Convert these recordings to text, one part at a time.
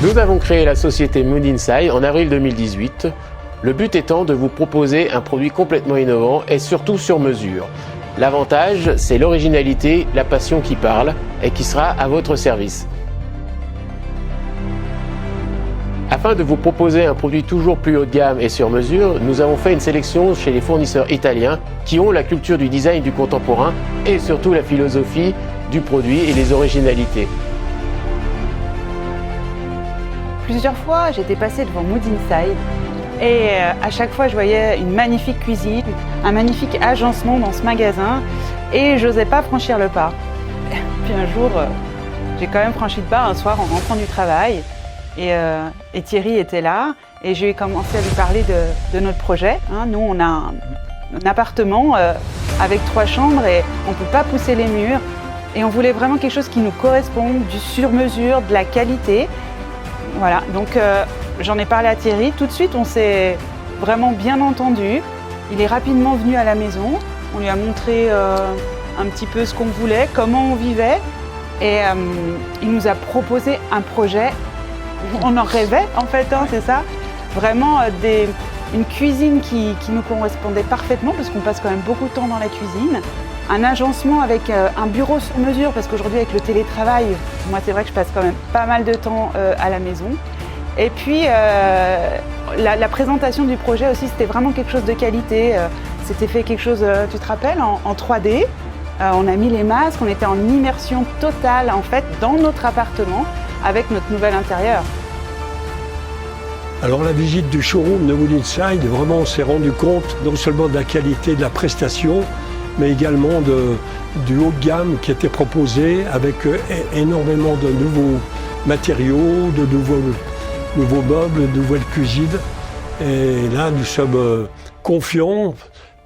Nous avons créé la société Mood Inside en avril 2018, le but étant de vous proposer un produit complètement innovant et surtout sur mesure. L'avantage, c'est l'originalité, la passion qui parle et qui sera à votre service. Afin de vous proposer un produit toujours plus haut de gamme et sur mesure, nous avons fait une sélection chez les fournisseurs italiens qui ont la culture du design du contemporain et surtout la philosophie du produit et les originalités. Plusieurs fois, j'étais passée devant Mood Inside et à chaque fois, je voyais une magnifique cuisine, un magnifique agencement dans ce magasin et j'osais pas franchir le pas. Puis un jour, j'ai quand même franchi le pas un soir en rentrant du travail et Thierry était là et j'ai commencé à lui parler de notre projet. Nous, on a un appartement avec 3 chambres et on ne peut pas pousser les murs et on voulait vraiment quelque chose qui nous corresponde, du sur-mesure, de la qualité. Voilà, donc j'en ai parlé à Thierry. Tout de suite, on s'est vraiment bien entendu. Il est rapidement venu à la maison. On lui a montré un petit peu ce qu'on voulait, comment on vivait. Et il nous a proposé un projet. On en rêvait, en fait, c'est ça. Vraiment une cuisine qui nous correspondait parfaitement, parce qu'on passe quand même beaucoup de temps dans la cuisine. Un agencement avec un bureau sur mesure, parce qu'aujourd'hui avec le télétravail, moi c'est vrai que je passe quand même pas mal de temps à la maison. Et puis la présentation du projet aussi, c'était vraiment quelque chose de qualité. C'était fait quelque chose, tu te rappelles, en 3D. On a mis les masques, on était en immersion totale en fait dans notre appartement avec notre nouvel intérieur. Alors la visite du showroom de Mood Inside, vraiment on s'est rendu compte non seulement de la qualité de la prestation, mais également du haut de gamme qui était proposé avec énormément de nouveaux matériaux, de nouveaux meubles, de nouvelles cuisines. Et là, nous sommes confiants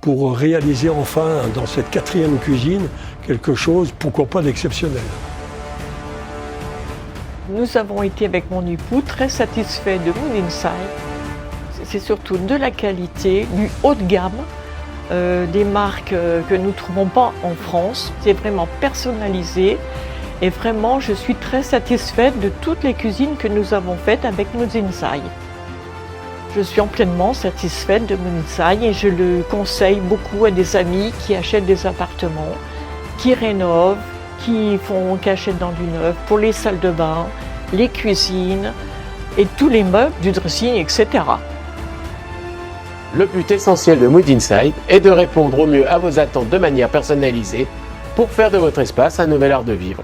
pour réaliser enfin dans cette 4e cuisine quelque chose, pourquoi pas d'exceptionnel. Nous avons été avec mon époux très satisfaits de Mood Inside. C'est surtout de la qualité, du haut de gamme. Des marques que nous ne trouvons pas en France. C'est vraiment personnalisé et vraiment je suis très satisfaite de toutes les cuisines que nous avons faites avec Mood Inside. Je suis pleinement satisfaite de Mood Inside et je le conseille beaucoup à des amis qui achètent des appartements, qui rénovent, qui achètent dans du neuf pour les salles de bain, les cuisines et tous les meubles, du dressing, etc. Le but essentiel de Mood Inside est de répondre au mieux à vos attentes de manière personnalisée pour faire de votre espace un nouvel art de vivre.